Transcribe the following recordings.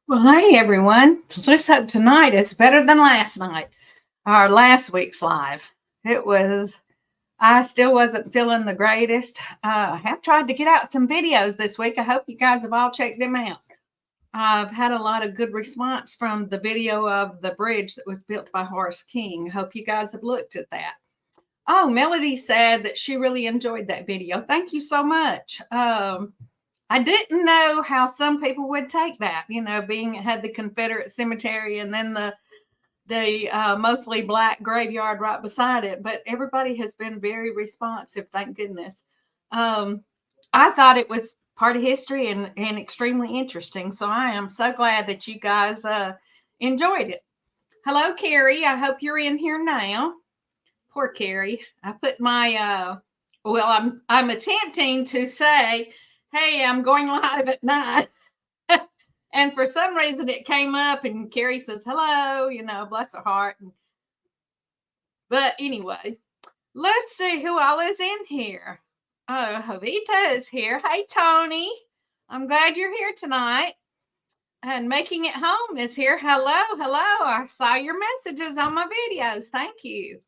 Well, hey everyone. Let's hope tonight is better than last night, or last week's live. I still wasn't feeling the greatest. I have tried to get out some videos this week. I hope you guys have all checked them out. I've had a lot of good response from the video of the bridge that was built by Horace King. Hope you guys have looked at that. Oh, Melody said that she really enjoyed that video. Thank you so much. I didn't know how some people would take that, had the Confederate cemetery and then the mostly black graveyard right beside it, but everybody has been very responsive, thank goodness. I thought it was part of history and extremely interesting, so I am so glad that you guys enjoyed it. Hello, Carrie. I hope you're in here now. Poor Carrie. I put my I'm attempting to say, hey, I'm going live at 9. And for some reason it came up and Carrie says, hello, bless her heart. But anyway, let's see who all is in here. Oh, Jovita is here. Hey, Tony. I'm glad you're here tonight. And Making It Home is here. Hello. I saw your messages on my videos. Thank you.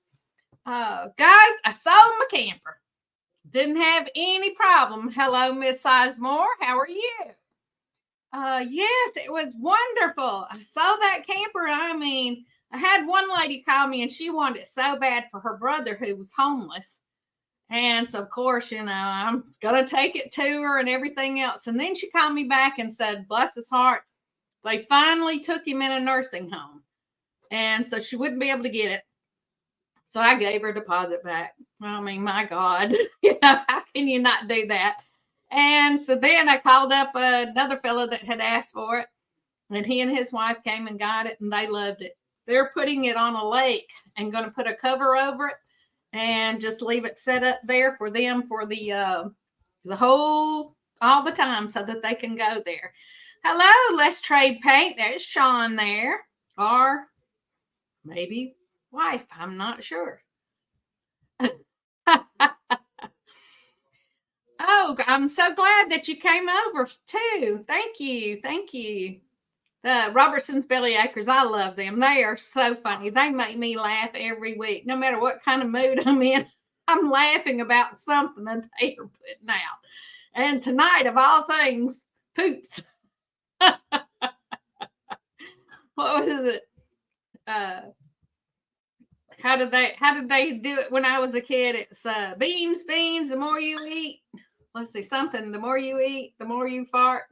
Guys, I sold my camper. Didn't have any problem. Hello, Miss Sizemore. How are you? Yes, it was wonderful. I saw that camper. I had one lady call me and she wanted it so bad for her brother who was homeless. And so, of course, I'm going to take it to her and everything else. And then she called me back and said, bless his heart, they finally took him in a nursing home. And so she wouldn't be able to get it. So I gave her a deposit back. My God, how can you not do that? And so then I called up another fellow that had asked for it, and he and his wife came and got it, and they loved it. They're putting it on a lake and going to put a cover over it and just leave it set up there for them for all the time so that they can go there. Hello, let's trade paint. There's Sean there, or maybe wife. I'm not sure. Oh, I'm so glad that you came over too. Thank you. The Robertson's Belly Acres, I love them. They are so funny. They make me laugh every week. No matter what kind of mood I'm in, I'm laughing about something that they are putting out. And tonight, of all things, poops. What was it? How did they do it when I was a kid? It's beans, the more you eat. Let's see, something, the more you eat, the more you fart.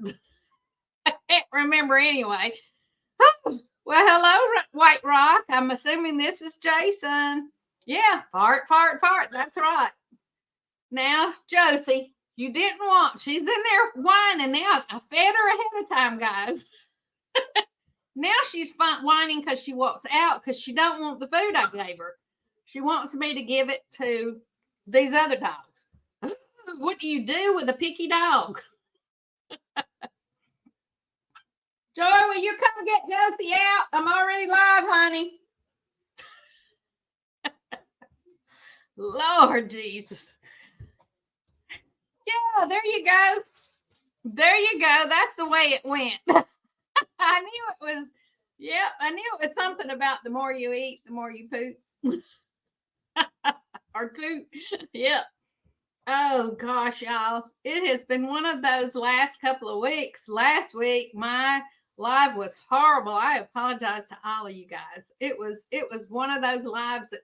I can't remember anyway. Oh, well, hello, White Rock. I'm assuming this is Jason. Yeah, fart. That's right. Now, Josie, you didn't want, she's in there whining now. I fed her ahead of time, guys. Now she's whining because she walks out because she don't want the food I gave her. She wants me to give it to these other dogs. What do you do with a picky dog? Joy, will you come get Josie out? I'm already live, honey. Lord Jesus. Yeah, there you go. That's the way it went. I knew it was something about the more you eat, the more you poop. Or two. Yep. Oh gosh, y'all. It has been one of those last couple of weeks. Last week, my live was horrible. I apologize to all of you guys. It was one of those lives that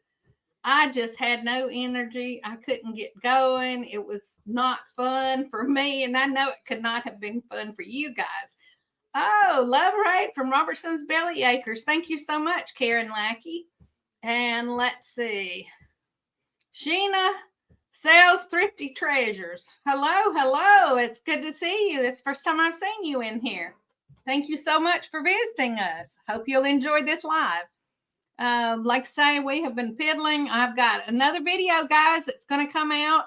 I just had no energy. I couldn't get going. It was not fun for me, and I know it could not have been fun for you guys. Oh, Love Raid from Robertson's Belly Acres. Thank you so much, Karen Lackey. And let's see. Sheena sells Thrifty Treasures. Hello. It's good to see you. It's the first time I've seen you in here. Thank you so much for visiting us. Hope you'll enjoy this live. Like I say, we have been fiddling. I've got another video, guys, that's going to come out.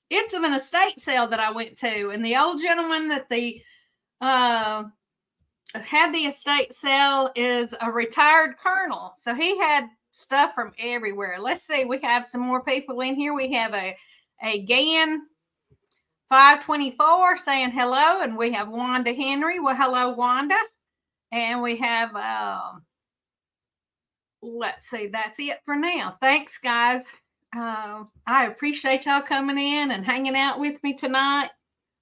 It's of an estate sale that I went to, and the old gentleman that had the estate sale is a retired colonel. So he had stuff from everywhere. Let's see. We have some more people in here. We have a Gan 524 saying hello, and we have Wanda Henry. Well, hello, Wanda. And we have, let's see, that's it for now. Thanks, guys. I appreciate y'all coming in and hanging out with me tonight.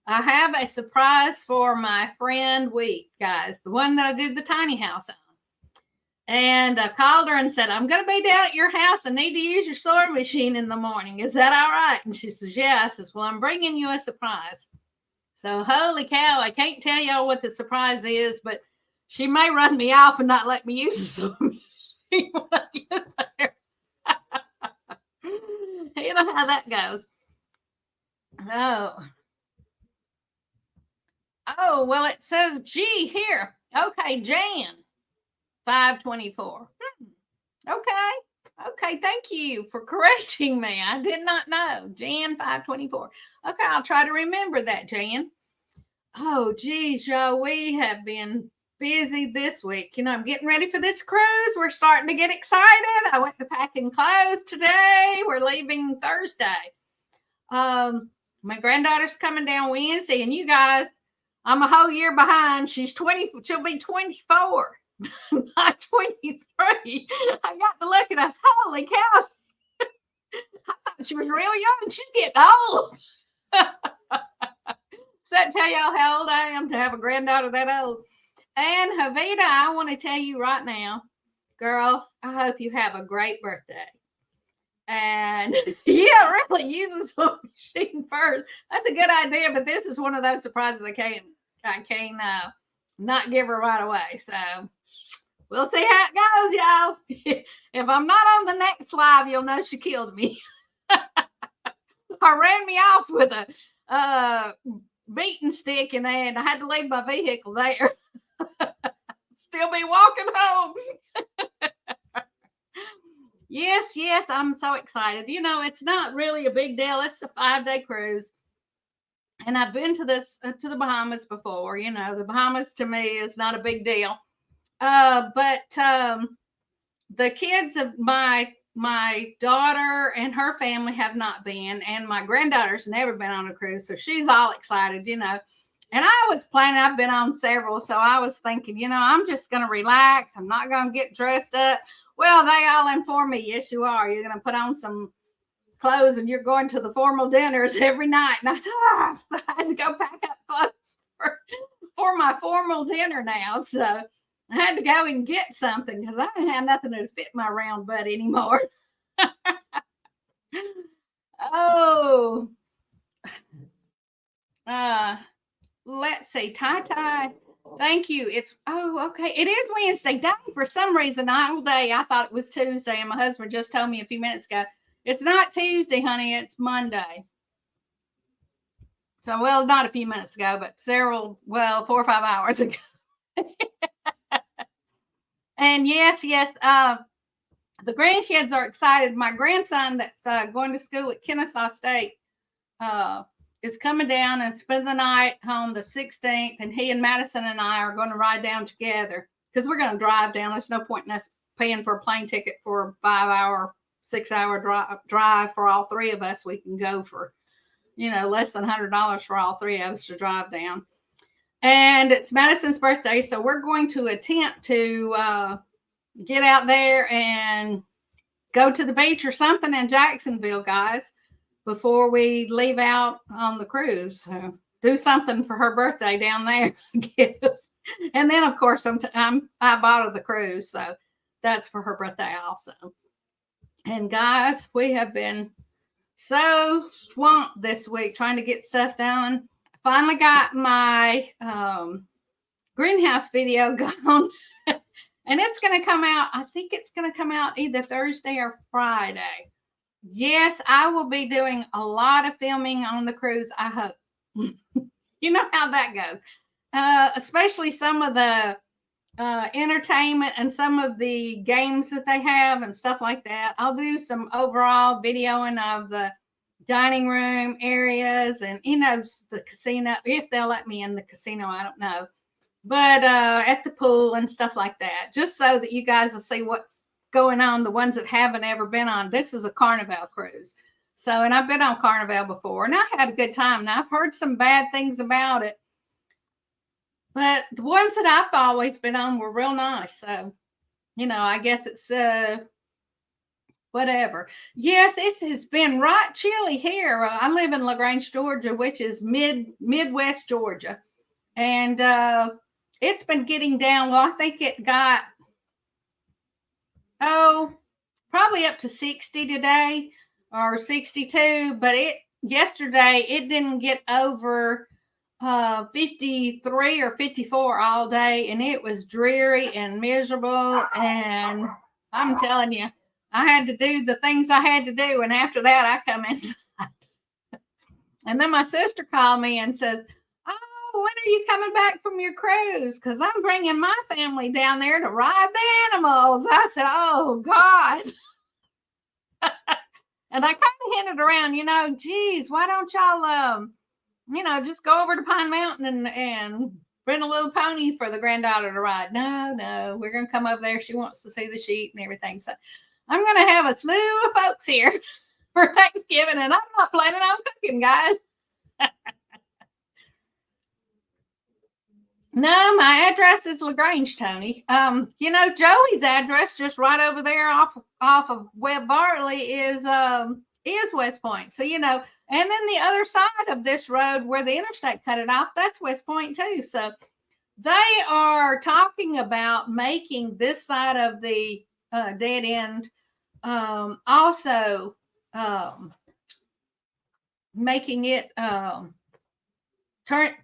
I have a surprise for my friend Wheat, guys, the one that I did the tiny house on. And I called her and said, I'm going to be down at your house and need to use your sewing machine in the morning. Is that all right? And she says, yeah. I says, well, I'm bringing you a surprise. So, holy cow, I can't tell y'all what the surprise is, but she may run me off and not let me use the sewing machine when I get there. You know how that goes. Oh, well, it says G here. Okay, Jan, 524. Okay, thank you for correcting me. I did not know. Jan, 524. Okay, I'll try to remember that, Jan. Oh, geez, y'all, we have been busy this week. You know, I'm getting ready for this cruise. We're starting to get excited. I went to packing clothes today. We're leaving Thursday. My granddaughter's coming down Wednesday, and you guys, I'm a whole year behind. She'll be 24, not 23. I got to look at us. Holy cow. I thought she was real young. She's getting old. So that tell y'all how old I am to have a granddaughter that old. And Havita, I want to tell you right now, girl, I hope you have a great birthday. And yeah, really use the sewing machine first. That's a good idea, but this is one of those surprises I can't not give her right away. So we'll see how it goes, y'all. If I'm not on the next live, you'll know she killed me. Or ran me off with a beating stick, and I had to leave my vehicle there. Still be walking home. Yes, I'm so excited. You know, it's not really a big deal. It's a 5-day cruise. And I've been to to the Bahamas before. You know, the Bahamas to me is not a big deal. But the kids of my daughter and her family have not been, and my granddaughter's never been on a cruise, so she's all excited, you know. And I was planning, I've been on several, so I was thinking, you know, I'm just going to relax. I'm not going to get dressed up. Well, they all informed me, yes, you are. You're going to put on some clothes and you're going to the formal dinners every night. And I thought, so I had to go pack up clothes for my formal dinner now. So I had to go and get something because I didn't have nothing to fit my round butt anymore. Oh, let's see. Ty. Thank you. Okay. It is Wednesday. Dang, for some reason, all day I thought it was Tuesday, and my husband just told me a few minutes ago, it's not Tuesday, honey. It's Monday. So, well, not a few minutes ago, but 4 or 5 hours ago. And yes, the grandkids are excited. My grandson that's going to school at Kennesaw State is coming down and spend the night on the 16th, and he and Madison and I are going to ride down together because we're going to drive down. There's no point in us paying for a plane ticket for a 5-hour, 6-hour drive for all three of us. We can go for, you know, less than $100 for all three of us to drive down. And it's Madison's birthday, so we're going to attempt to get out there and go to the beach or something in Jacksonville, guys, before we leave out on the cruise. So do something for her birthday down there. And then, of course, I bought her the cruise, so that's for her birthday also. And guys, we have been so swamped this week trying to get stuff done. Finally got my greenhouse video gone. And it's going to come out, I think it's going to come out either Thursday or Friday. Yes, I will be doing a lot of filming on the cruise, I hope. You know how that goes. Especially some of the entertainment and some of the games that they have and stuff like that. I'll do some overall videoing of the dining room areas and, you know, the casino, if they'll let me in the casino, I don't know. But at the pool and stuff like that, just so that you guys will see what's going on, the ones that haven't ever been on. This is a Carnival cruise. So, and I've been on Carnival before, and I had a good time. Now, I've heard some bad things about it, but the ones that I've always been on were real nice. So, I guess it's whatever. Yes, it has been right chilly here. I live in LaGrange, Georgia, which is Midwest Georgia, and it's been getting down. Well, I think it got probably up to 60 today or 62, but yesterday it didn't get over 53 or 54 all day, and it was dreary and miserable. And I'm telling you, I had to do the things I had to do, and after that I come inside. And then my sister called me and says, "Oh, when are you coming back from your cruise? Because I'm bringing my family down there to ride the animals." I said, "Oh God." And I kind of hinted around, geez, why don't y'all just go over to Pine Mountain and rent a little pony for the granddaughter to ride. No, we're going to come over there. She wants to see the sheep and everything. So I'm going to have a slew of folks here for Thanksgiving, and I'm not planning on cooking, guys. No, my address is LaGrange, Tony. Joey's address just right over there off of Webb Bartley is West Point. So, and then the other side of this road where the interstate cut it off, that's West Point too. So they are talking about making this side of the dead end also making it turn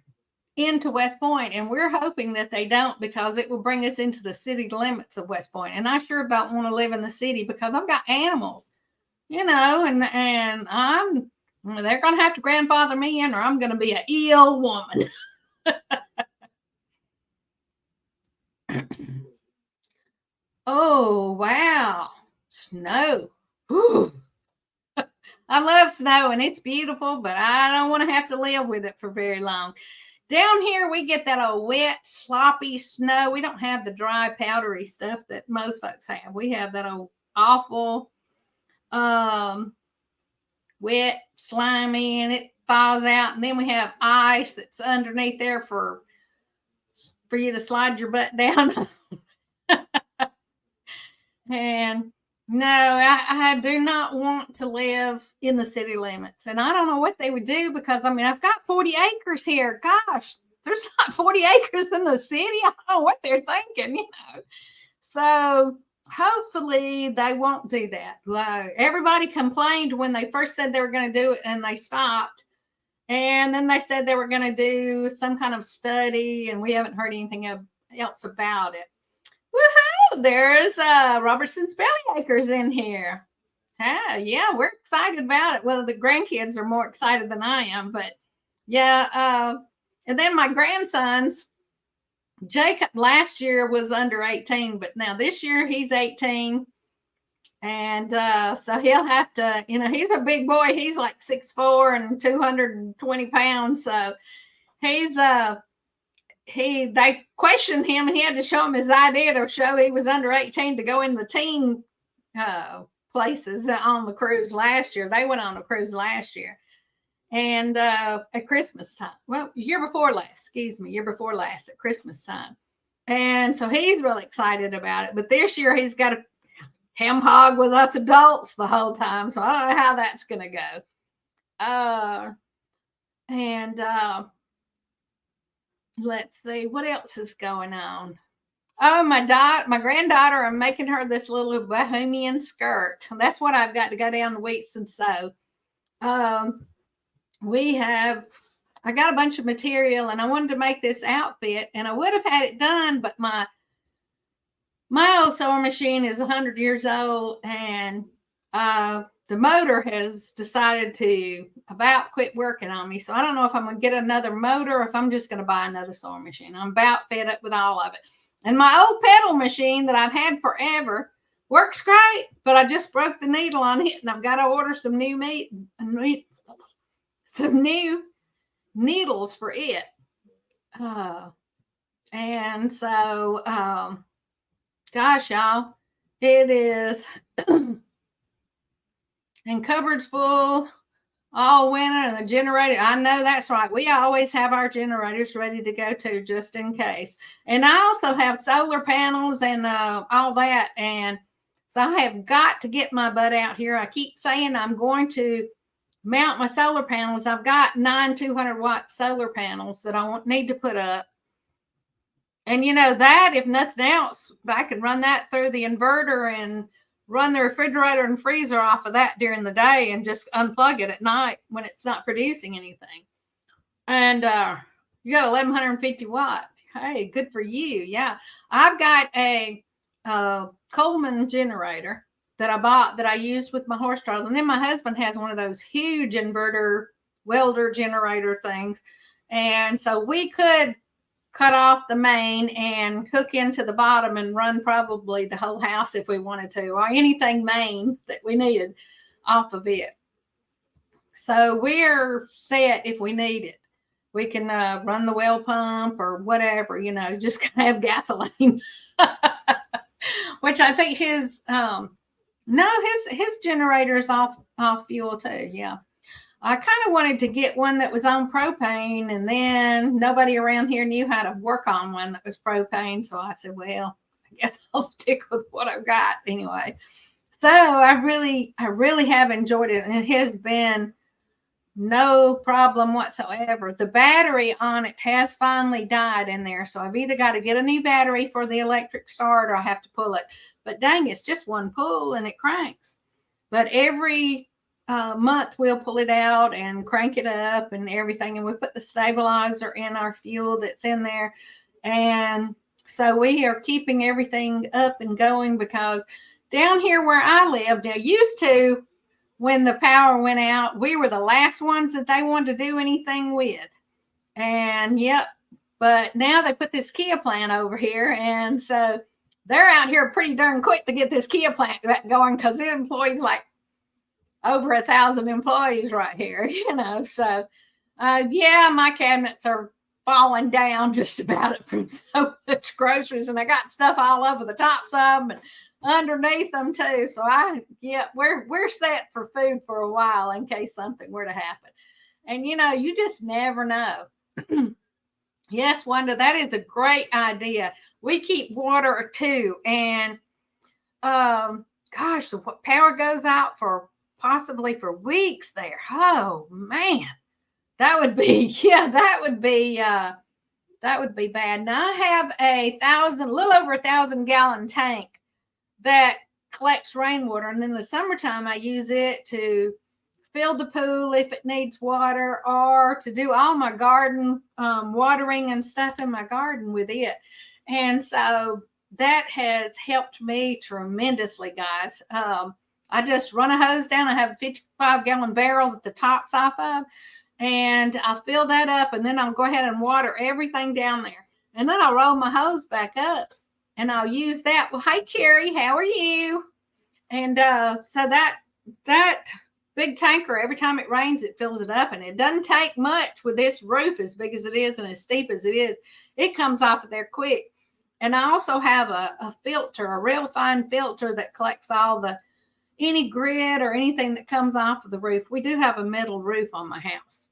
into West Point, and we're hoping that they don't, because it will bring us into the city limits of West Point. And I sure don't want to live in the city because I've got animals, and they're going to have to grandfather me in, or I'm going to be an ill woman. Oh, wow. Snow. I love snow, and it's beautiful, but I don't want to have to live with it for very long. Down here, we get that old wet, sloppy snow. We don't have the dry, powdery stuff that most folks have. We have that old awful, wet, slimy, and it thaws out. And then we have ice that's underneath there for you to slide your butt down. And no, I do not want to live in the city limits. And I don't know what they would do, because, I've got 40 acres here. Gosh, there's not 40 acres in the city. I don't know what they're thinking, So hopefully they won't do that. Everybody complained when they first said they were going to do it, and they stopped. And then they said they were going to do some kind of study, and we haven't heard anything else about it. Woohoo! There's Robertson's Belly Acres in here. Yeah, we're excited about it. Well, the grandkids are more excited than I am, but yeah. And then my grandsons, Jacob last year was under 18, but now this year he's 18. And so he'll have to, he's a big boy. He's like 6'4" and 220 pounds. So he's they questioned him, and he had to show him his ID to show he was under 18 to go in the teen places on the cruise last year. They went on a cruise last year, and at Christmas time. Well, year before last at Christmas time. And so he's really excited about it. But this year he's got to ham hog with us adults the whole time. So I don't know how that's going to go. Let's see, what else is going on? Oh, my granddaughter, I'm making her this little bohemian skirt. That's what I've got to go down the weeks and sew. I got a bunch of material, and I wanted to make this outfit, and I would have had it done, but my old sewing machine is 100 years old, and the motor has decided to about quit working on me. So I don't know if I'm going to get another motor, or if I'm just going to buy another sewing machine. I'm about fed up with all of it. And my old pedal machine that I've had forever works great, but I just broke the needle on it, and I've got to order some new needles for it. And so, gosh, y'all, it is and cupboards full all winter, and the generator. I know that's right. We always have our generators ready to go to just in case. And I also have solar panels and all that. And so I have got to get my butt out here. I keep saying I'm going to mount my solar panels. I've got 9 200-watt solar panels that I need to put up. And you know that, if nothing else, I can run that through the inverter and run the refrigerator and freezer off of that during the day and just unplug it at night when it's not producing anything. And you got 1150 watt. Hey, good for you. Yeah. I've got a Coleman generator that I bought that I use with my horse trailer. And then my husband has one of those huge inverter welder generator things. And so we could cut off the main and hook into the bottom and run probably the whole house if we wanted to, or anything main that we needed off of it. So we're set if we need it. We can run the well pump or whatever, you know, just have gasoline. Which I think his his generator's off fuel too. Yeah. I kind of wanted to get one that was on propane, and then nobody around here knew how to work on one that was propane. So I said, well, I guess I'll stick with what I've got anyway. So I really have enjoyed it, and it has been no problem whatsoever. The battery on it has finally died in there. So I've either got to get a new battery for the electric start or I have to pull it. But dang, it's just one pull and it cranks. But every month we'll pull it out and crank it up and everything, and we put the stabilizer in our fuel that's in there, and so we are keeping everything up and going, because down here where I live now, used to, when the power went out, we were the last ones that they wanted to do anything with. And yep, but now they put this Kia plant over here, and so they're out here pretty darn quick to get this Kia plant back going, because it employs like over 1,000 employees right here, you know. So, yeah, my cabinets are falling down just about it from so much groceries, and I got stuff all over the tops of them and underneath them too. So we're set for food for a while in case something were to happen. And you know, you just never know. Yes, Wanda, that is a great idea. We keep water too, and gosh, the power goes out for possibly for weeks there. Oh man, that would be that would be bad. Now I have a little over 1,000-gallon tank that collects rainwater, and then the summertime I use it to fill the pool if it needs water, or to do all my garden watering and stuff in my garden with it. And so that has helped me tremendously, guys. I just run a hose down. I have a 55-gallon barrel that the top's off of, and I'll fill that up, and then I'll go ahead and water everything down there. And then I'll roll my hose back up, and I'll use that. Well, hey, Carrie, how are you? And so that big tanker, every time it rains, it fills it up, and it doesn't take much with this roof as big as it is and as steep as it is. It comes off of there quick. And I also have a filter, a real fine filter that collects all any grit or anything that comes off of the roof. We do have a metal roof on my house.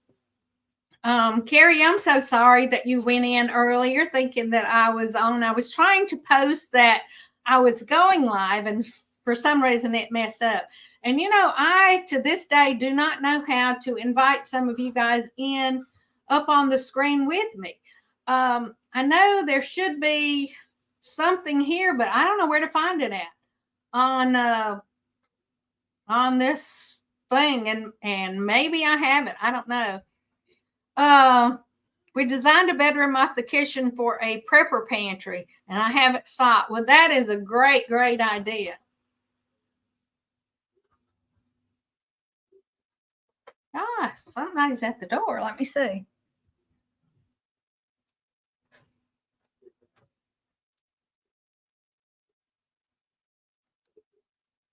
Carrie, I'm so sorry that you went in earlier thinking that I was on. I was trying to post that I was going live, and for some reason it messed up. And you know, I to this day do not know how to invite some of you guys in up on the screen with me. I know there should be something here, but I don't know where to find it at on this thing, and maybe I have it. I don't know. We designed a bedroom off the kitchen for a prepper pantry, and I have it stocked. Well, that is a great idea. Ah, somebody's at the door. Let me see.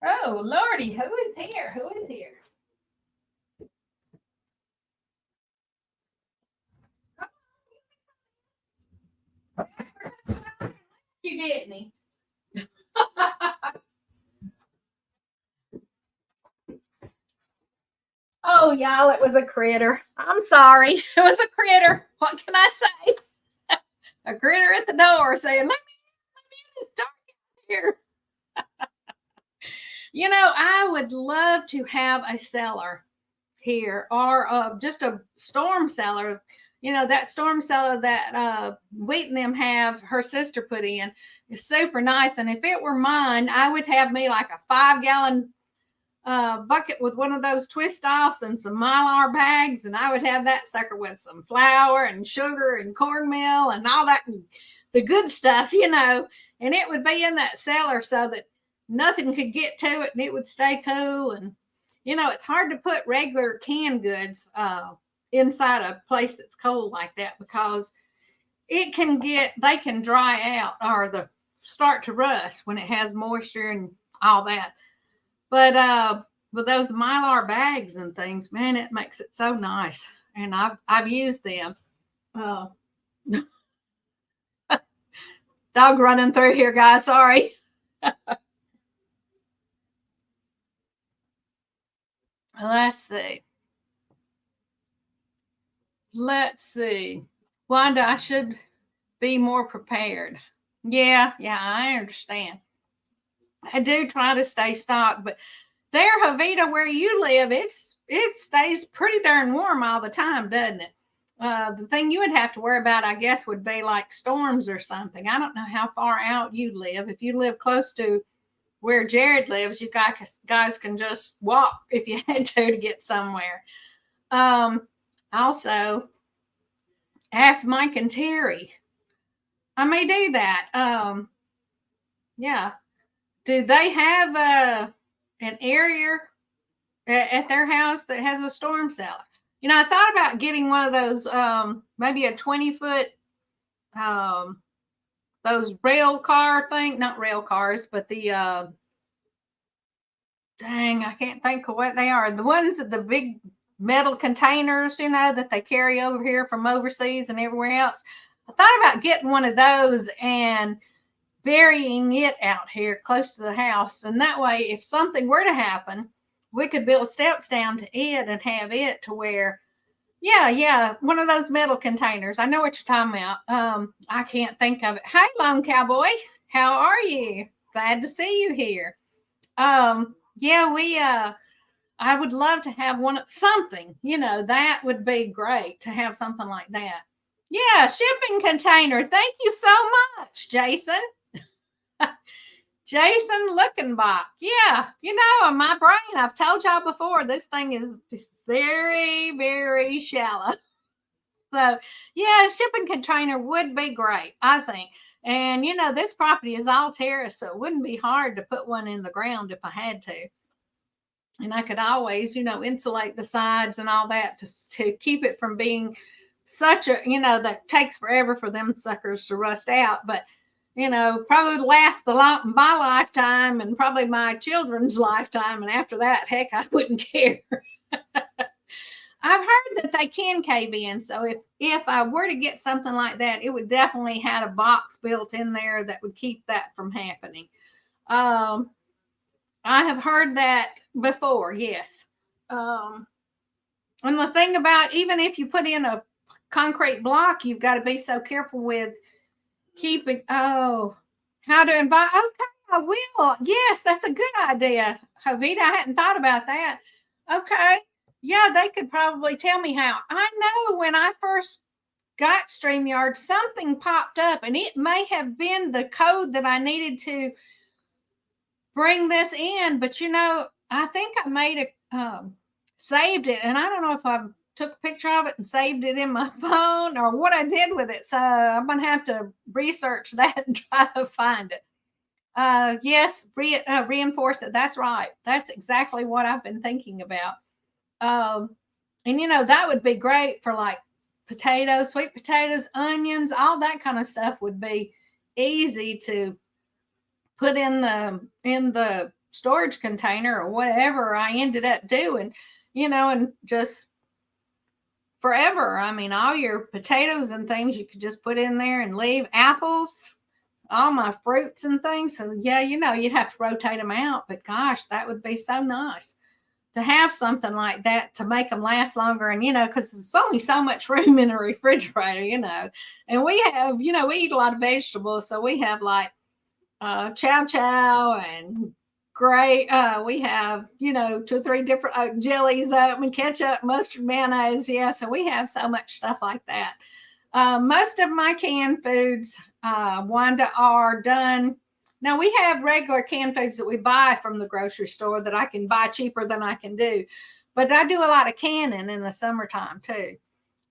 Oh, Lordy, who is here? Who is here? You didn't he? Oh, y'all, it was a critter. I'm sorry. It was a critter. What can I say? A critter at the door saying, let me in, it's dark here. You know, I would love to have a cellar here, or just a storm cellar. You know, that storm cellar that Wheat and them have, her sister put in, is super nice. And if it were mine, I would have me like a 5-gallon bucket with one of those twist offs and some Mylar bags, and I would have that sucker with some flour and sugar and cornmeal and all that, the good stuff, you know, and it would be in that cellar so that nothing could get to it and it would stay cool. And you know, it's hard to put regular canned goods inside a place that's cold like that, because they can dry out, or start to rust when it has moisture and all that. But with those Mylar bags and things, man, it makes it so nice. And I've used them. Uh, dog running through here, guys. Sorry. Let's see. Let's see. Wanda, I should be more prepared. Yeah, I understand. I do try to stay stocked, but there, Havita, where you live, it stays pretty darn warm all the time, doesn't it? The thing you would have to worry about, I guess, would be like storms or something. I don't know how far out you live. If you live close to where Jared lives, you guys can just walk if you had to get somewhere. Also, ask Mike and Terry. I may do that. Yeah. Do they have an area at their house that has a storm cellar? You know, I thought about getting one of those, maybe a 20-foot, those rail car thing, not rail cars, but the, dang, I can't think of what they are. The ones that the big metal containers, you know, that they carry over here from overseas and everywhere else. I thought about getting one of those and burying it out here close to the house. And that way, if something were to happen, we could build steps down to it and have it to where, yeah, one of those metal containers. I know what you're talking about. I can't think of it. Hey, Lone Cowboy, how are you? Glad to see you here. Yeah, I would love to have something, you know, that would be great to have something like that. Yeah, shipping container. Thank you so much, Jason. Jason Luckenbach. Yeah, you know, in my brain, I've told y'all before, this thing is very, very shallow. So, yeah, shipping container would be great, I think. And, you know, this property is all terrace, so it wouldn't be hard to put one in the ground if I had to. And I could always, you know, insulate the sides and all that to keep it from being such a, you know, that takes forever for them suckers to rust out. But, you know, probably last my lifetime and probably my children's lifetime. And after that, heck, I wouldn't care. I've heard that they can cave in. So if I were to get something like that, it would definitely have a box built in there that would keep that from happening. I have heard that before, yes. And the thing about, even if you put in a concrete block, you've got to be so careful with keeping, how to invite. Okay, I will. Yes, that's a good idea, Javita. I hadn't thought about that. Okay. Yeah, they could probably tell me how. I know when I first got StreamYard, something popped up, and it may have been the code that I needed to bring this in, but you know, I think I made saved it, and I don't know if I took a picture of it and saved it in my phone or what I did with it. So I'm gonna have to research that and try to find it. Yes, reinforce it. That's right. That's exactly what I've been thinking about. And you know, that would be great for like potatoes, sweet potatoes, onions, all that kind of stuff would be easy to put in the storage container or whatever I ended up doing, you know, and just forever. I mean, all your potatoes and things you could just put in there and leave. Apples, all my fruits and things. So yeah, you know, you'd have to rotate them out, but gosh, that would be so nice. to have something like that to make them last longer. And, because there's only so much room in a refrigerator. And we have, we eat a lot of vegetables. So we have like chow chow and we have, 2 or 3 different jellies, and ketchup, mustard, mayonnaise. Yeah. So we have so much stuff like that. Most of my canned foods, Wanda, are done. Now we have regular canned foods that we buy from the grocery store that I can buy cheaper than I can do. But I do a lot of canning in the summertime too.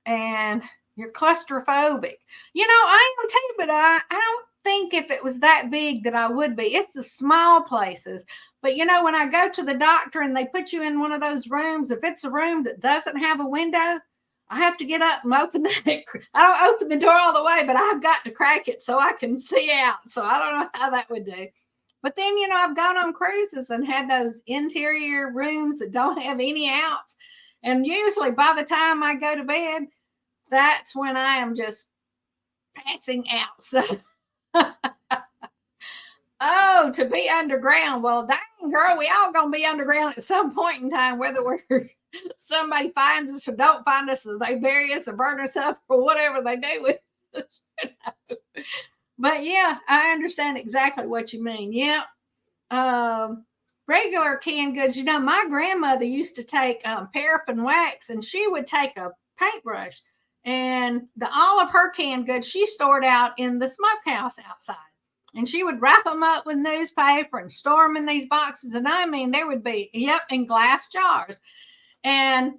And you're claustrophobic. I am too, but I don't think if it was that big that I would be. It's the small places. But when I go to the doctor and they put you in one of those rooms, if it's a room that doesn't have a window, I have to get up and open that. I don't open the door all the way, but I've got to crack it so I can see out. So I don't know how that would do. But then, I've gone on cruises and had those interior rooms that don't have any outs. And usually by the time I go to bed, that's when I am just passing out. So, oh, to be underground. Well, dang, girl, we all going to be underground at some point in time, whether somebody finds us or don't find us, or they bury us or burn us up or whatever they do with us. But yeah, I understand exactly what you mean. Yeah. Regular canned goods, my grandmother used to take paraffin wax, and she would take a paintbrush, and all of her canned goods she stored out in the smokehouse outside. And she would wrap them up with newspaper and store them in these boxes. And I mean, there would be, in glass jars. And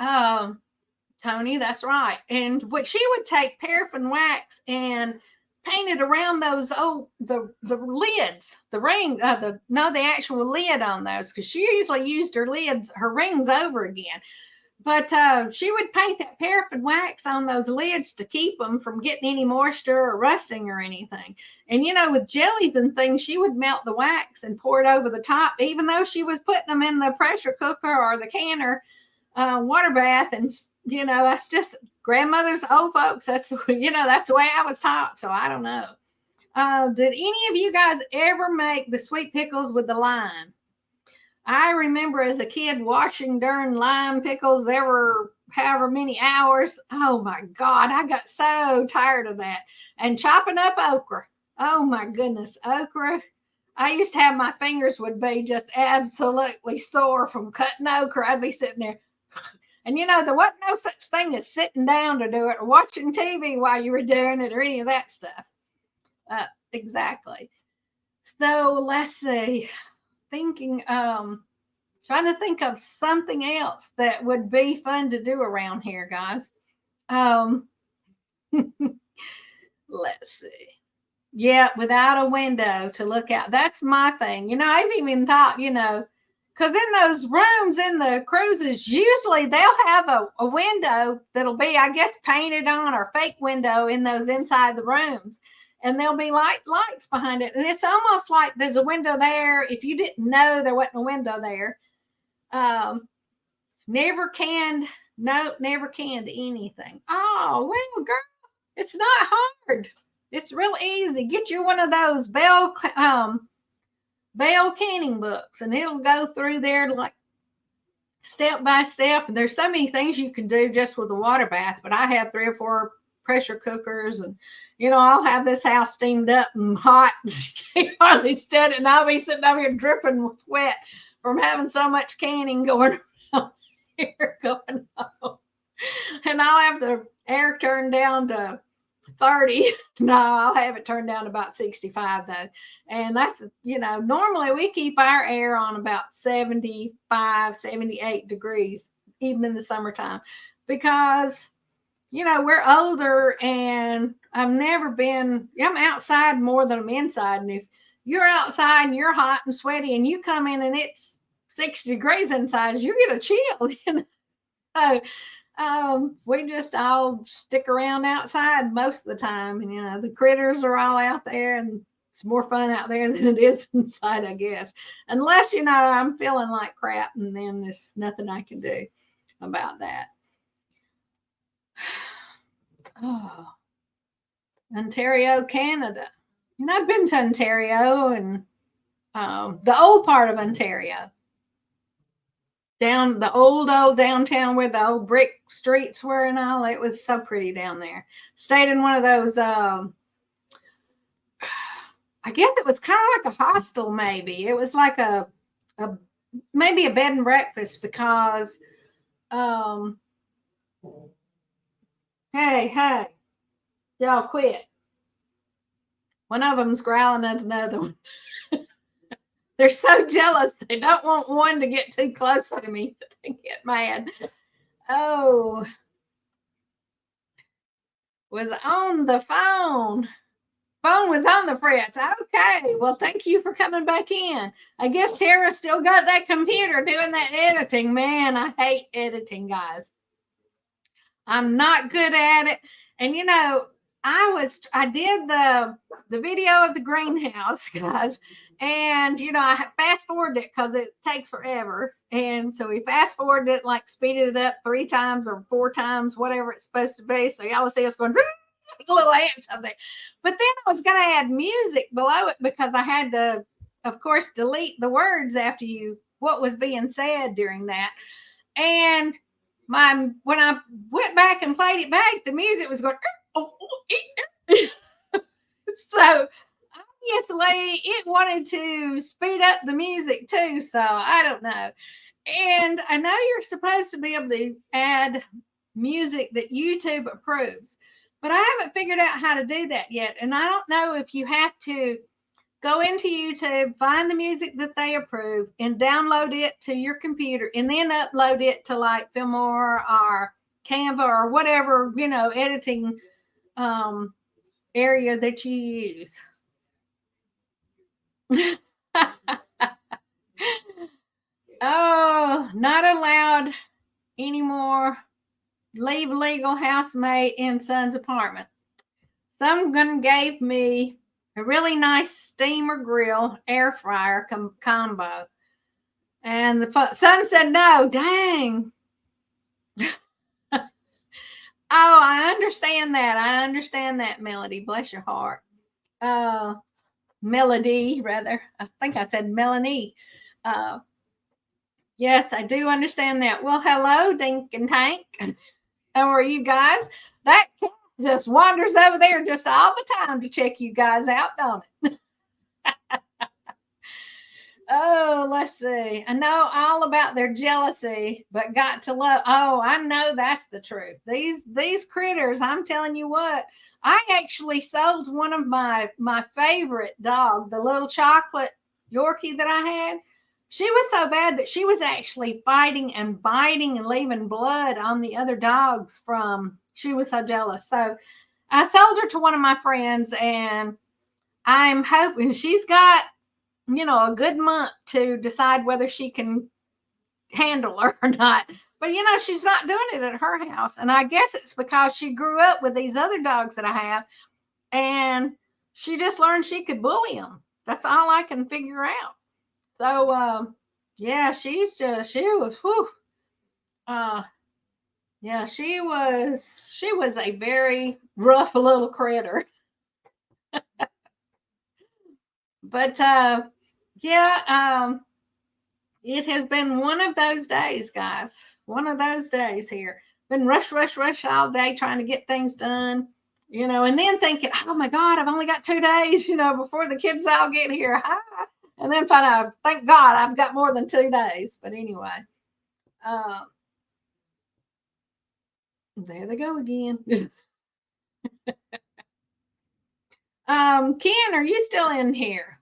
Tony, that's right. And what she would take paraffin wax and paint it around those the lids, the ring, the actual lid on those, because she usually used her rings over again. But she would paint that paraffin wax on those lids to keep them from getting any moisture or rusting or anything. And, with jellies and things, she would melt the wax and pour it over the top, even though she was putting them in the pressure cooker or the canner water bath. And, that's just grandmother's old folks. That's, that's the way I was taught. So I don't know. Did any of you guys ever make the sweet pickles with the lime? I remember as a kid washing darn lime pickles however many hours. Oh my God, I got so tired of that. And chopping up okra. Oh my goodness, okra. I used to have my fingers would be just absolutely sore from cutting okra. I'd be sitting there. And there wasn't no such thing as sitting down to do it or watching TV while you were doing it or any of that stuff. Exactly. So let's see. Trying to think of something else that would be fun to do around here, guys. Let's see. Yeah, without a window to look out. That's my thing. I've even thought, because in those rooms in the cruises, usually they'll have a window that'll be, I guess, painted on, or fake window in those inside the rooms. And there'll be lights behind it. And it's almost like there's a window there. If you didn't know there wasn't a window there. Never canned anything. Oh, well, girl, it's not hard. It's real easy. Get you one of those Bell canning books, and it'll go through there like step by step. And there's so many things you can do just with a water bath. But I have 3 or 4 pressure cookers, and I'll have this house steamed up and hot. You can't hardly stand it, and I'll be sitting over here dripping with sweat from having so much canning going on here going on. And I'll have the air turned down to 30. No, I'll have it turned down to about 65 though. And that's, normally we keep our air on about 75, 78 degrees, even in the summertime, because we're older, and I'm outside more than I'm inside. And if you're outside and you're hot and sweaty and you come in and it's 60 degrees inside, you get a chill, So we just all stick around outside most of the time. And, the critters are all out there, and it's more fun out there than it is inside, I guess. Unless, I'm feeling like crap, and then there's nothing I can do about that. Oh, Ontario, Canada. I've been to Ontario, and the old part of Ontario. down the old downtown where the old brick streets were and all. It was so pretty down there. Stayed in one of those I guess it was kind of like a hostel, maybe. It was like a maybe a bed and breakfast because um hey, y'all quit. One of them's growling at another one. They're so jealous. They don't want one to get too close to me. They get mad. Oh, was on the phone. Phone was on the fritz. Okay. Well, thank you for coming back in. I guess Tara still got that computer doing that editing. Man, I hate editing, guys. I'm not good at it. And you know, I did the video of the greenhouse, guys, and you know, I fast forwarded it because it takes forever. And so we fast forwarded it, like speeded it up 3 times or 4 times, whatever it's supposed to be. So y'all will see us going little ants up there. But then I was gonna add music below it because I had to, of course, delete the words after what was being said during that. And when I went back and played it back, the music was going. So obviously it wanted to speed up the music too. So I don't know. And I know you're supposed to be able to add music that YouTube approves, but I haven't figured out how to do that yet. And I don't know if you have to go into YouTube, find the music that they approve, and download it to your computer, and then upload it to like Filmora or Canva or whatever, you know, editing area that you use. Oh, not allowed anymore. Leave legal housemate in son's apartment. Someone gave me a really nice steamer grill air fryer combo. And the son said no. Dang. Oh, I understand that. I understand that, Melody. Bless your heart. Melody, rather. I think I said Melanie. Yes, I do understand that. Well, hello, Dink and Tank. How are you guys? That cat just wanders over there just all the time to check you guys out, don't it? Oh, let's see. I know all about their jealousy, but got to love. Oh, I know that's the truth. These critters, I'm telling you what. I actually sold one of my favorite dog, the little chocolate Yorkie that I had. She was so bad that she was actually fighting and biting and leaving blood on the other dogs she was so jealous. So I sold her to one of my friends, and I'm hoping she's got a good month to decide whether she can handle her or not. But she's not doing it at her house. And I guess it's because she grew up with these other dogs that I have, and she just learned she could bully them. That's all I can figure out. So yeah, she was whew, yeah, she was a very rough little critter. But yeah, it has been one of those days, guys. One of those days here. Been rush all day trying to get things done, and then thinking, oh my God, I've only got 2 days, before the kids all get here. And then find out, thank God, I've got more than 2 days. But anyway, there they go again. Ken, are you still in here?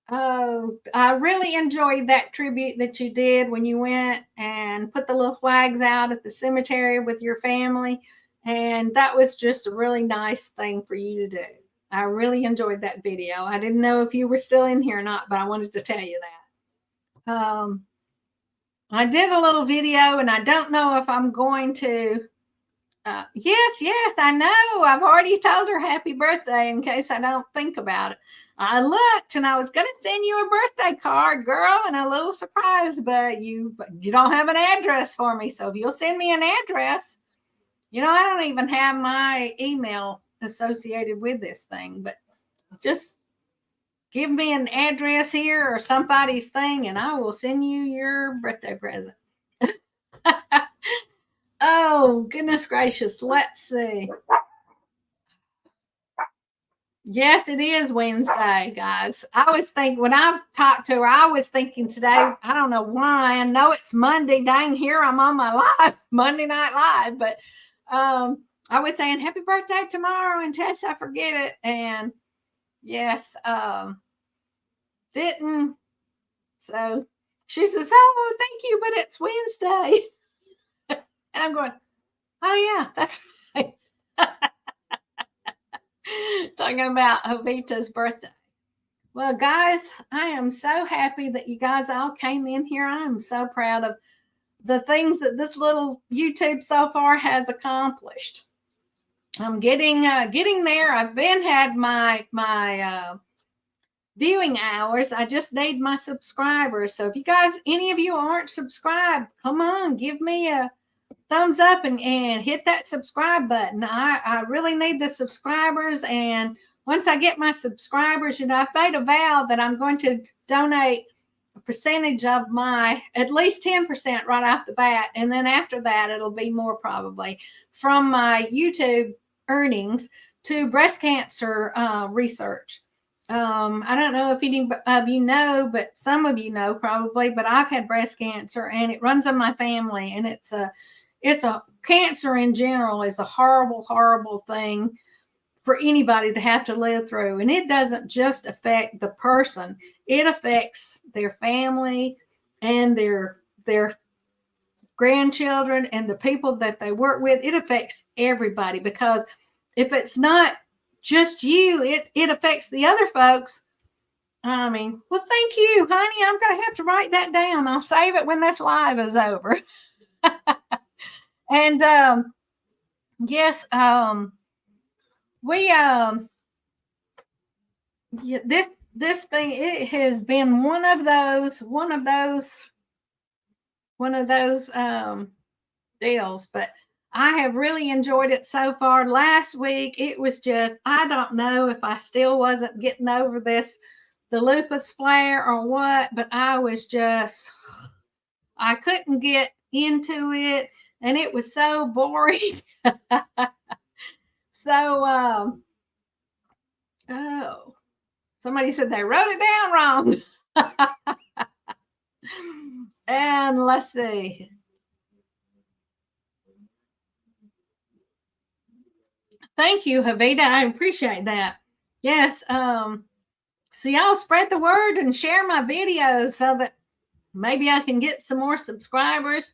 Oh, I really enjoyed that tribute that you did when you went and put the little flags out at the cemetery with your family. And that was just a really nice thing for you to do. I really enjoyed that video. I didn't know if you were still in here or not, but I wanted to tell you that. I did a little video, and I don't know if I'm going to. Yes, I know. I've already told her happy birthday in case I don't think about it. I looked, and I was going to send you a birthday card, girl, and a little surprise, but you don't have an address for me. So if you'll send me an address, I don't even have my email associated with this thing, but just give me an address here or somebody's thing, and I will send you your birthday present. Oh, goodness gracious. Let's see. Yes, it is Wednesday, guys. I always think when I've talked to her, I was thinking today, I don't know why. I know it's Monday. Dang, here I'm on my live, Monday Night Live. But I was saying happy birthday tomorrow in case I forget it. And yes, didn't. So she says, oh, thank you, but it's Wednesday. And I'm going, oh, yeah, that's right. Talking about Jovita's birthday. Well, guys, I am so happy that you guys all came in here. I am so proud of the things that this little YouTube so far has accomplished. I'm getting there. I've been had my viewing hours. I just need my subscribers. So if you guys, any of you aren't subscribed, come on, give me a thumbs up and hit that subscribe button. I really need the subscribers. And once I get my subscribers, I've made a vow that I'm going to donate a percentage of my, at least 10% right off the bat. And then after that, it'll be more probably from my YouTube earnings to breast cancer research. I don't know if any of you know, but some of you know probably, but I've had breast cancer and it runs in my family, and it's a cancer in general is a horrible, horrible thing for anybody to have to live through. And it doesn't just affect the person, it affects their family and their grandchildren and the people that they work with. It affects everybody, because if it's not just you, it affects the other folks. I mean, well, thank you, honey. I'm going to have to write that down. I'll save it when this live is over. And yes, we yeah, this thing, it has been one of those deals, but I have really enjoyed it so far. Last week it was just, I don't know if I still wasn't getting over the lupus flare or what, but I was just, I couldn't get into it, and it was so boring. So oh, somebody said they wrote it down wrong. And let's see. Thank you, Havita. I appreciate that. Yes. So y'all spread the word and share my videos so that maybe I can get some more subscribers.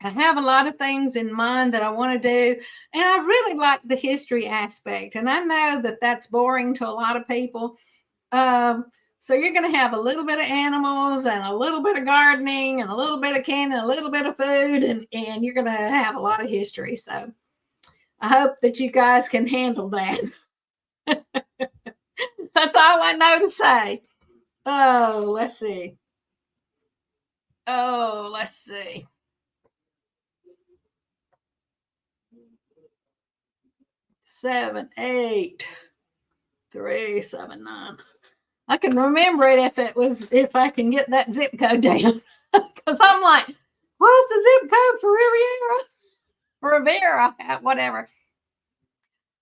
I have a lot of things in mind that I want to do, and I really like the history aspect. And I know that that's boring to a lot of people. So you're going to have a little bit of animals and a little bit of gardening and a little bit of canning, a little bit of food, and you're going to have a lot of history. So I hope that you guys can handle that. That's all I know to say. Oh, let's see. Oh, let's see. 7, 8, 3, 7, 9. I can remember it if I can get that zip code down. Because I'm like, what's the zip code for Rivera? Whatever.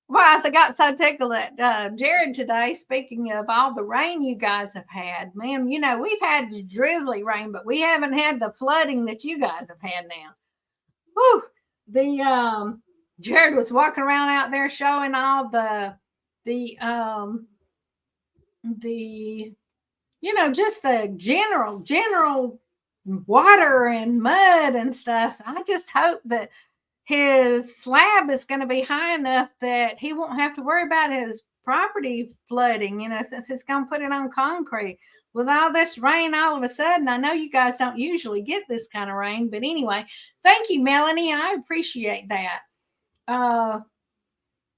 Well, I got so tickled at Jared today, speaking of all the rain you guys have had. Man, we've had drizzly rain, but we haven't had the flooding that you guys have had now. Whew. Jared was walking around out there showing all the just the general water and mud and stuff. So I just hope that his slab is going to be high enough that he won't have to worry about his property flooding, since it's going to put it on concrete. With all this rain all of a sudden, I know you guys don't usually get this kind of rain, but anyway, thank you, Melanie. I appreciate that.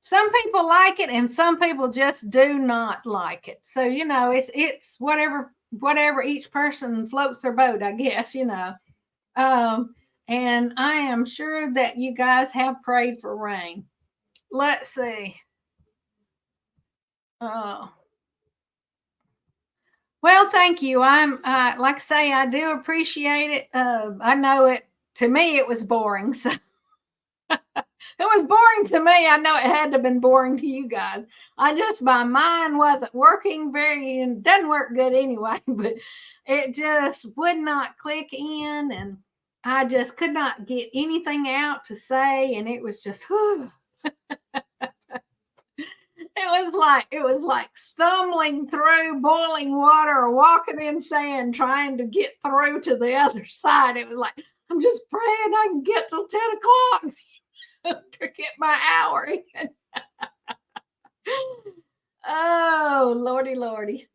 Some people like it and some people just do not like it. So, it's whatever each person floats their boat, I guess, and I am sure that you guys have prayed for rain. Let's see. Well, thank you. I'm like I say, I do appreciate it. I know it. to me, it was boring. So it was boring to me. I know it had to have been boring to you guys. My mind wasn't working very, and doesn't work good anyway, but it just would not click in, and I just could not get anything out to say, and it was just, whew. It was like stumbling through boiling water or walking in sand trying to get through to the other side. It was like, I'm just praying I can get till 10 o'clock to get my hour in. Oh, Lordy, Lordy.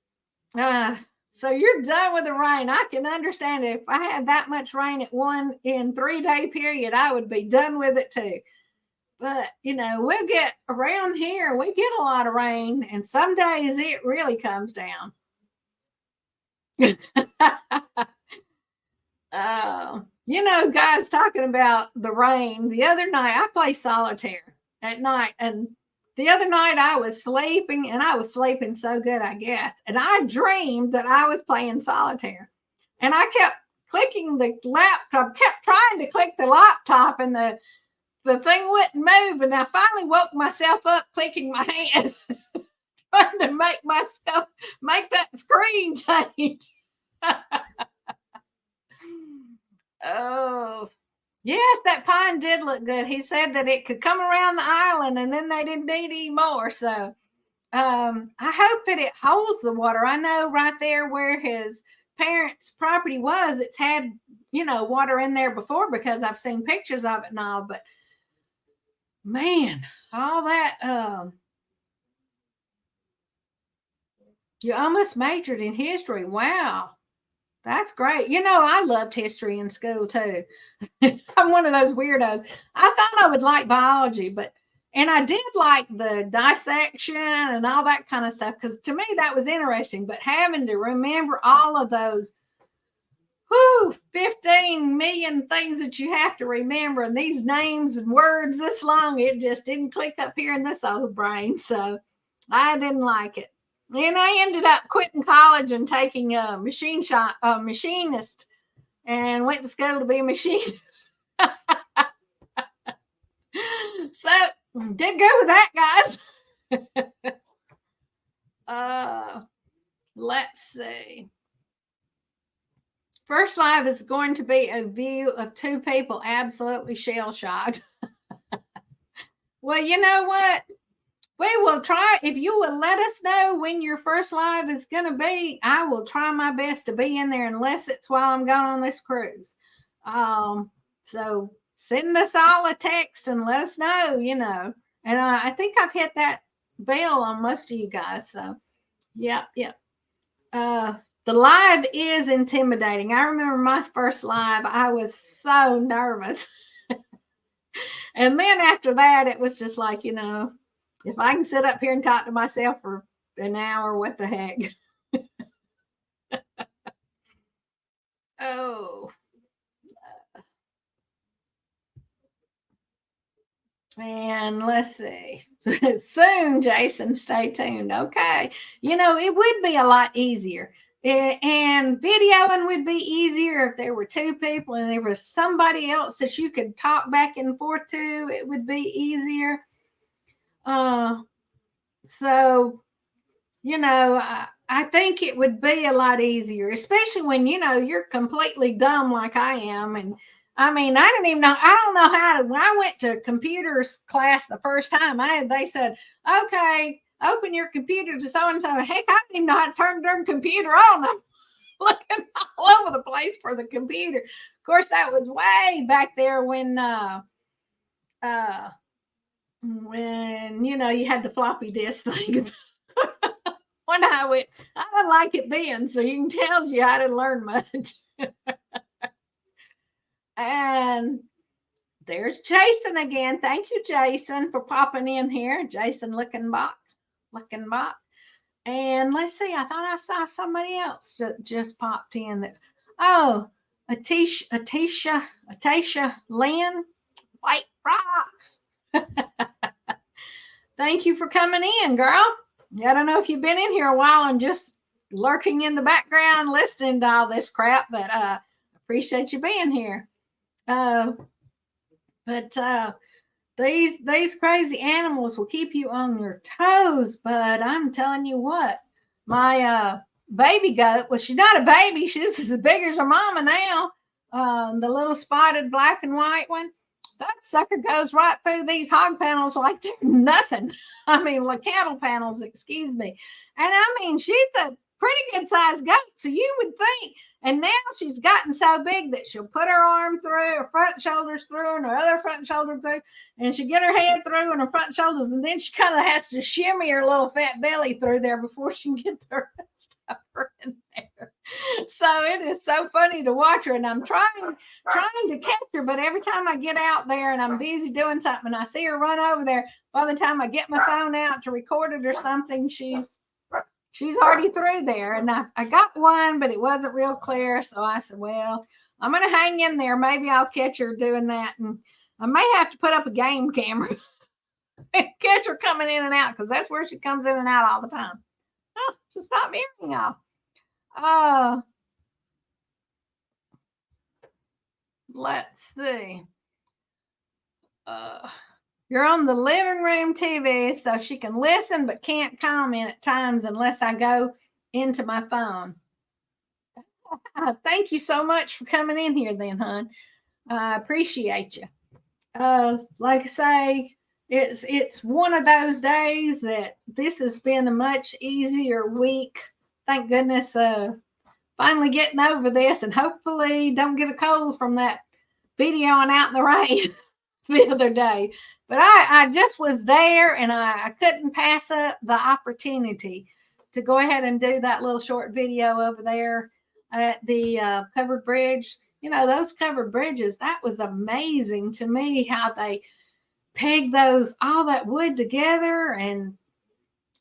So you're done with the rain. I can understand it. If I had that much rain in 3-day period, I would be done with it too. But, we'll get around here, we get a lot of rain, and some days it really comes down. Guys, talking about the rain, the other night I play solitaire at night, and the other night I was sleeping, and I was sleeping so good, I guess, and I dreamed that I was playing solitaire, and I kept clicking the laptop, kept trying to click the laptop, and the thing wouldn't move, and I finally woke myself up clicking my hand, trying to make that screen change. Oh, yes, that pine did look good. He said that it could come around the island, and then they didn't need any more. So I hope that it holds the water. I know right there where his parents' property was, it's had, water in there before because I've seen pictures of it and all, but man, all that, you almost majored in history. Wow. That's great. I loved history in school too. I'm one of those weirdos. I thought I would like biology, and I did like the dissection and all that kind of stuff, because to me that was interesting, but having to remember all of those 15 million things that you have to remember, and these names and words this long, it just didn't click up here in this old brain. So I didn't like it. And I ended up quitting college and taking a machinist, and went to school to be a machinist. So did good with that, guys. Let's see. First live is going to be a view of two people absolutely shell-shocked. Well, you know what? We will try. If you will let us know when your first live is going to be, I will try my best to be in there, unless it's while I'm going on this cruise. So send us all a text and let us know, And I think I've hit that bell on most of you guys. So, yeah. The live is intimidating. I remember my first live, I was so nervous. And then after that, it was just like, if I can sit up here and talk to myself for an hour, what the heck? Oh. And let's see. Soon, Jason, stay tuned. Okay. It would be a lot easier. And videoing would be easier if there were two people and there was somebody else that you could talk back and forth to. It would be easier. So, I think it would be a lot easier, especially when, you're completely dumb like I am. And I mean, I don't know how to, when I went to computers class the first time, they said, okay, open your computer to so-and-so. Heck, I didn't even know how to turn the darn computer on. I'm looking all over the place for the computer. Of course, that was way back there when you had the floppy disk thing. When I didn't like it then, so you can tell you I didn't learn much. And there's Jason again. Thank you, Jason, for popping in here. Jason Lickenbach. And let's see, I thought I saw somebody else that just popped in. Atisha Lynn, White Rock. Thank you for coming in, girl. I don't know if you've been in here a while and just lurking in the background listening to all this crap, but appreciate you being here. Uh, but these crazy animals will keep you on your toes. But I'm telling you what, my baby goat, well, she's not a baby, she's as big as her mama now. The little spotted black and white one, that sucker goes right through these hog panels like they're nothing. I mean, like cattle panels, excuse me. And I mean, she's a pretty good sized goat, so you would think. And now she's gotten so big that she'll put her arm through, her front shoulders through, and her other front shoulder through, and she get her head through and her front shoulders, and then she kind of has to shimmy her little fat belly through there before she can get the rest of her in there. So it is so funny to watch her, and I'm trying to catch her, but every time I get out there and I'm busy doing something and I see her run over there, by the time I get my phone out to record it or something, she's already through there. And I got one, but it wasn't real clear, so I said, well, I'm gonna hang in there, maybe I'll catch her doing that. And I may have to put up a game camera and catch her coming in and out, because that's where she comes in and out all the time. Oh, just stop mirroring y'all. Let's see. You're on the living room TV, so she can listen but can't comment at times unless I go into my phone. Thank you so much for coming in here then, hon. I appreciate you. Like I say, it's one of those days that this has been a much easier week. Thank goodness. Finally getting over this, and hopefully don't get a cold from that videoing out in the rain the other day. But I just was there, and I couldn't pass up the opportunity to go ahead and do that little short video over there at the covered bridge. You know, those covered bridges, that was amazing to me how they pegged all that wood together. And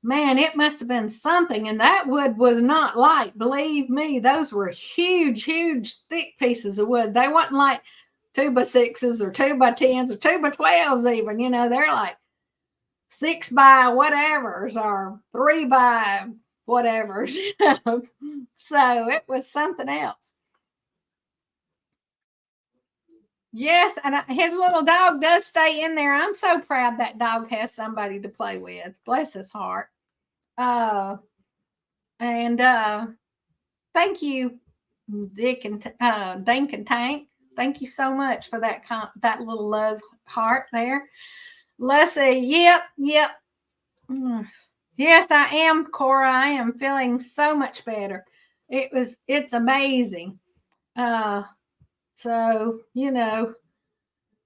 man, it must have been something. And that wood was not light. Believe me, those were huge, huge, thick pieces of wood. They weren't like 2x6s or 2x10s or 2x12s even. You know, they're like 6x whatevers or 3x whatevers. You know? So it was something else. Yes, and his little dog does stay in there. I'm so proud that dog has somebody to play with. Bless his heart. And thank you, Dick and Dink and Tank. Thank you so much for that little love heart there. Let's see. Yep. Yes, I am, Cora. I am feeling so much better. It's amazing. So you know,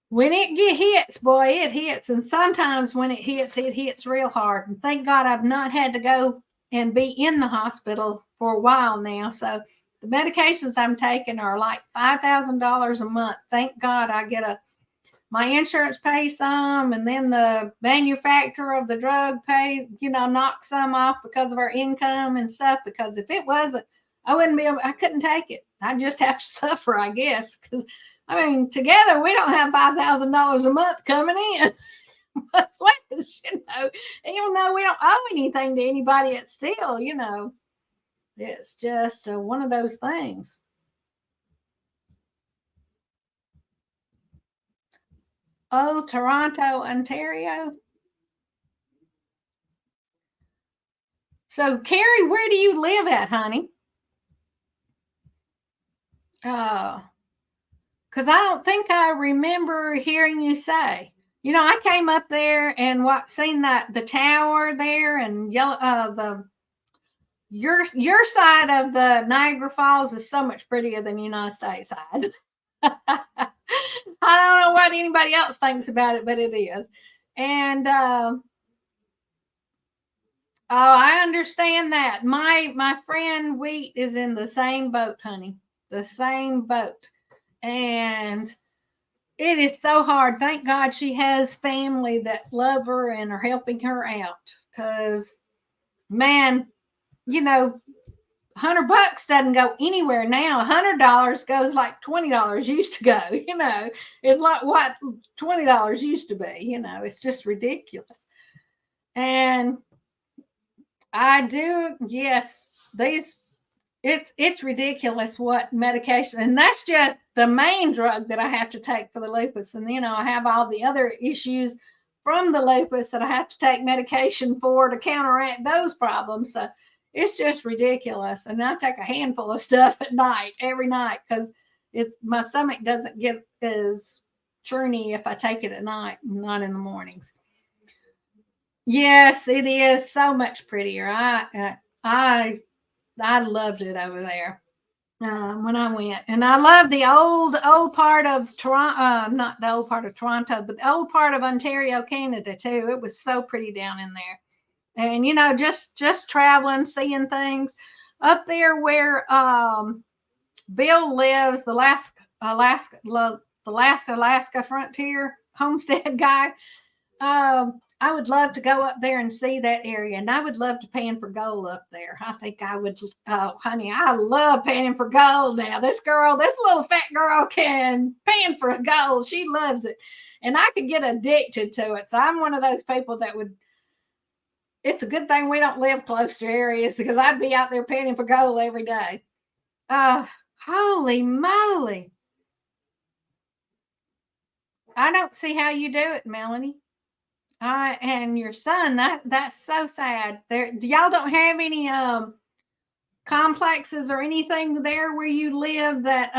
when hits, boy, it hits. And sometimes when it hits real hard. And thank God I've not had to go and be in the hospital for a while now. So the medications I'm taking are like $5,000 a month. Thank God I get my insurance pays some, and then the manufacturer of the drug pays, knocks some off because of our income and stuff. Because if it wasn't, I couldn't take it. I'd just have to suffer, I guess. Because I mean, together we don't have $5,000 a month coming in. But less, even though we don't owe anything to anybody, it's still, it's just one of those things. Oh, Toronto, Ontario. So, Carrie, where do you live at, honey? Because I don't think I remember hearing you say. I came up there and seen the tower there, and your side of the Niagara Falls is so much prettier than the United States side. I don't know what anybody else thinks about it, but it is. And oh, I understand that. My friend Wheat is in the same boat, honey. The same boat. And it is so hard. Thank God she has family that love her and are helping her out. Because, man, $100 doesn't go anywhere now. $100 goes like $20 used to go. It's like what $20 used to be. It's just ridiculous. And I do, yes, it's ridiculous what medication, and that's just the main drug that I have to take for the lupus. And I have all the other issues from the lupus that I have to take medication for to counteract those problems. So it's just ridiculous. And I take a handful of stuff at night, every night, because my stomach doesn't get as churny if I take it at night, not in the mornings. Yes, it is so much prettier. I loved it over there when I went, and I love the old part of Toronto. Not the old part of Toronto, but the old part of Ontario, Canada too. It was so pretty down in there, and just traveling, seeing things up there where Bill lives, the last Alaska frontier homestead guy. I would love to go up there and see that area, and I would love to pan for gold up there. I think I would. Oh, honey, I love panning for gold now. This little fat girl can pan for gold. She loves it, and I could get addicted to it. So I'm one of those people that would. It's a good thing we don't live close to areas, because I'd be out there panning for gold every day. Holy moly! I don't see how you do it, Melanie. And your son, that's so sad. Y'all don't have any complexes or anything there where you live that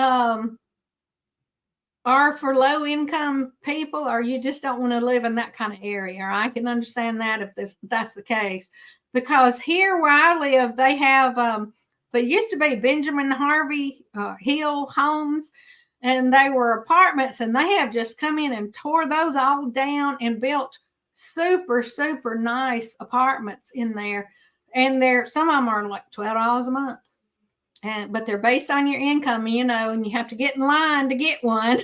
are for low income people, or you just don't want to live in that kind of area? Or I can understand that if that's the case, because here where I live, they have there used to be Benjamin Harvey Hill homes, and they were apartments, and they have just come in and tore those all down and built super nice apartments in there, and some of them are like $12 a month, but they're based on your income, and you have to get in line to get one.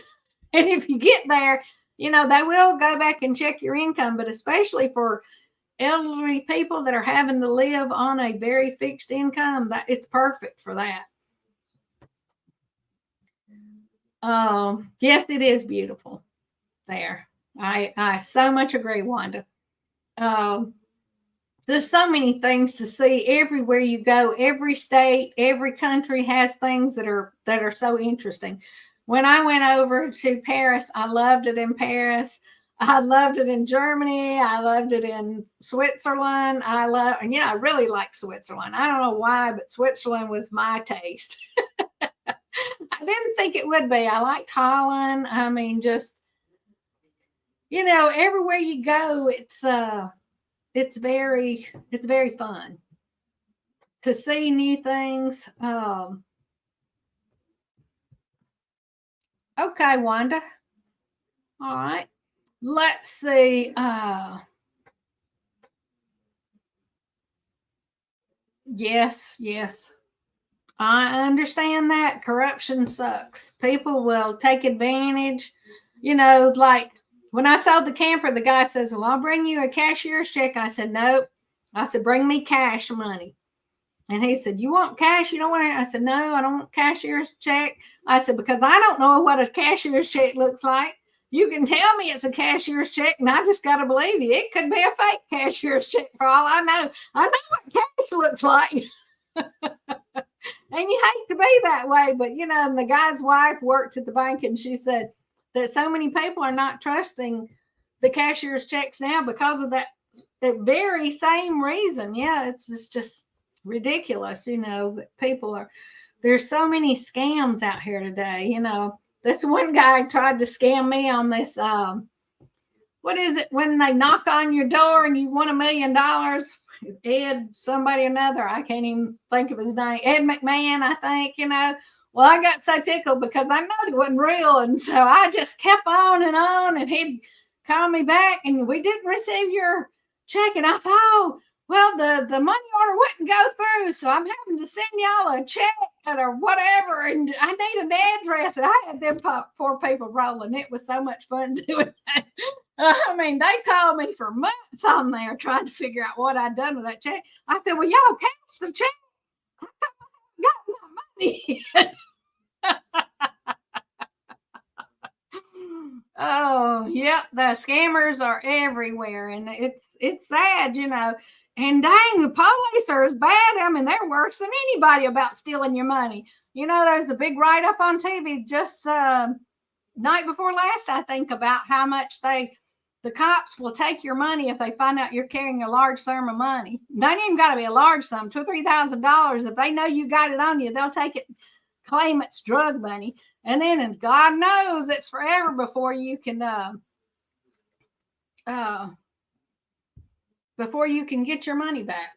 And if you get there, they will go back and check your income, but especially for elderly people that are having to live on a very fixed income, that it's perfect for that. Yes, it is beautiful there. I so much agree, Wanda. There's so many things to see everywhere you go. Every state, every country has things that are so interesting. When I went over to Paris, I loved it in Paris. I loved it in Germany. I loved it in Switzerland. I really like Switzerland. I don't know why, but Switzerland was my taste. I didn't think it would be. I liked Holland. I mean, just everywhere you go, it's very fun to see new things. Okay, Wanda. All right. Let's see. Yes. I understand that corruption sucks. People will take advantage. Like when I sold the camper, the guy says, "Well, I'll bring you a cashier's check." I said, "Nope." I said, "Bring me cash money." And he said, "You want cash? You don't want it?" I said, "No, I don't want cashier's check." I said, "Because I don't know what a cashier's check looks like. You can tell me it's a cashier's check, and I just got to believe you. It could be a fake cashier's check for all I know. I know what cash looks like." And you hate to be that way, but and the guy's wife worked at the bank, and she said that so many people are not trusting the cashier's checks now because of that very same reason. Yeah, it's just ridiculous, that people there's so many scams out here today. This one guy tried to scam me on this what is it when they knock on your door and you want $1 million? Ed, somebody or another, I can't even think of his name. Ed McMahon, I think, Well, I got so tickled because I know it wasn't real. And so I just kept on, and he'd call me back, and we didn't receive your check. And I said, "Oh, well, the money order wouldn't go through, so I'm having to send y'all a check or whatever, and I need an address." And I had them poor people rolling. It was so much fun doing that. I mean, they called me for months on there trying to figure out what I'd done with that check. I said, "Well, y'all cash the check. I got my money." Oh, yeah, the scammers are everywhere, and it's sad, And dang, the police are as bad. I mean, they're worse than anybody about stealing your money. You know, there's a big write-up on TV just night before last, I think, about how much the cops will take your money if they find out you're carrying a large sum of money. They ain't even got to be a large sum, $2,000 or $3,000. If they know you got it on you, they'll take it, claim it's drug money, and then God knows it's forever before you can get your money back.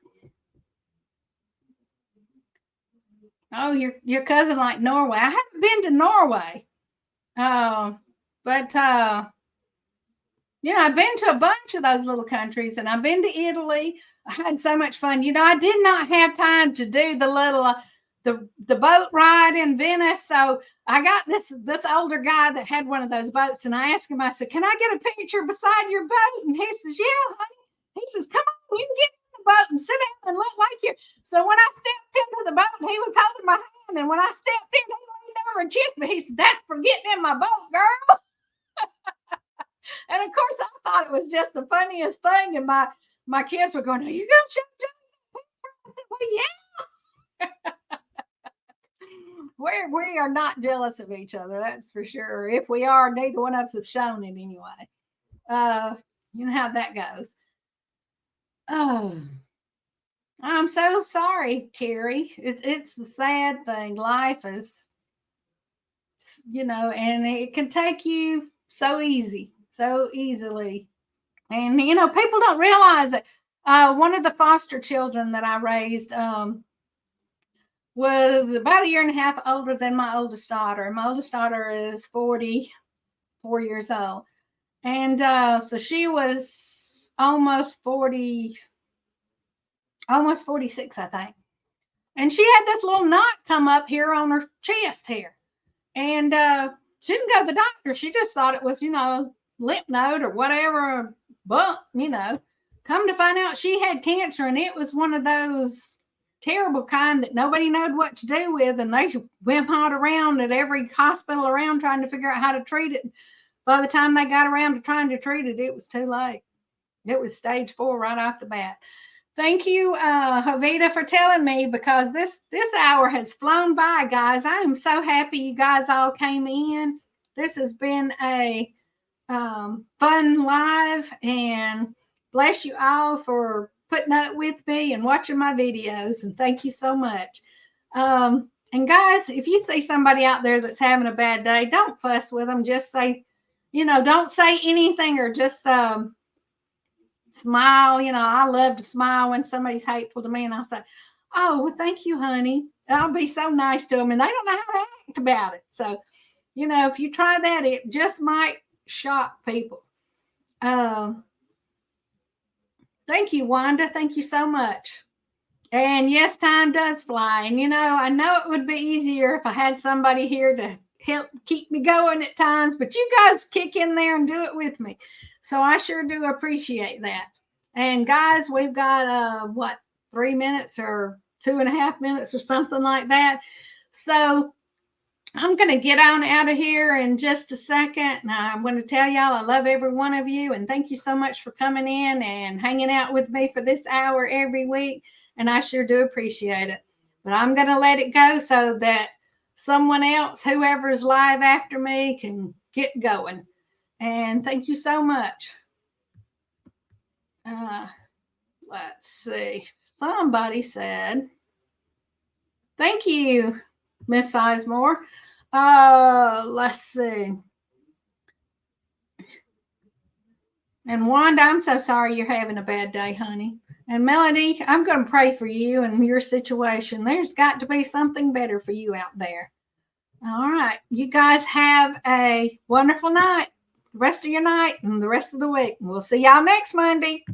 Oh, your cousin like Norway. I haven't been to Norway. But you know, I've been to a bunch of those little countries, and I've been to Italy. I had so much fun. You know, I did not have time to do the little the boat ride in Venice, so I got this older guy that had one of those boats, and I asked him, I said, "Can I get a picture beside your boat?" And he says, "Yeah, honey." He says, "Come on, you can get in the boat and sit down and look like you." So when I stepped into the boat, he was holding my hand, and when I stepped in, he leaned over and kissed me. He said, "That's for getting in my boat, girl." And of course, I thought it was just the funniest thing. And my kids were going, "Are you going to show Johnny?" I said, "Well, yeah." We are not jealous of each other, that's for sure. If we are, neither one of us have shown it anyway. You know how that goes. Oh, I'm so sorry, Carrie. It's the sad thing. Life is, you know, and it can take you so easily. And, you know, people don't realize it. One of the foster children that I raised was about a year and a half older than my oldest daughter. My oldest daughter is 44 years old. And so she was almost 46, I think. And she had this little knot come up here on her chest here. And she didn't go to the doctor. She just thought it was, you know, lymph node or whatever, bump, you know. Come to find out she had cancer, and it was one of those terrible kind that nobody knowed what to do with, and they went around at every hospital around trying to figure out how to treat it. By the time they got around to trying to treat it, it was too late. It was stage 4 right off the bat. Thank you, Javita, for telling me, because this hour has flown by, guys. I am so happy you guys all came in. This has been a fun live, and bless you all for putting up with me and watching my videos, and thank you so much. And guys, if you see somebody out there that's having a bad day, don't fuss with them. Just say, you know, don't say anything, or just smile. You know, I love to smile when somebody's hateful to me, and I'll say, "Oh, well, thank you, honey." And I'll be so nice to them, and they don't know how to act about it. So, you know, if you try that, it just might shock people. Thank you, Wanda. Thank you so much. And yes, time does fly. And, you know, I know it would be easier if I had somebody here to help keep me going at times, but you guys kick in there and do it with me. So I sure do appreciate that. And guys, we've got, 3 minutes or 2.5 minutes or something like that. So I'm going to get on out of here in just a second. And I'm going to tell y'all I love every one of you. And thank you so much for coming in and hanging out with me for this hour every week. And I sure do appreciate it. But I'm going to let it go so that someone else, whoever's live after me, can get going. And thank you so much. Let's see. Somebody said, thank you, Miss Sizemore. Let's see. And Wanda, I'm so sorry you're having a bad day, honey. And Melody, I'm going to pray for you and your situation. There's got to be something better for you out there. All right. You guys have a wonderful night, the rest of your night and the rest of the week. We'll see y'all next Monday.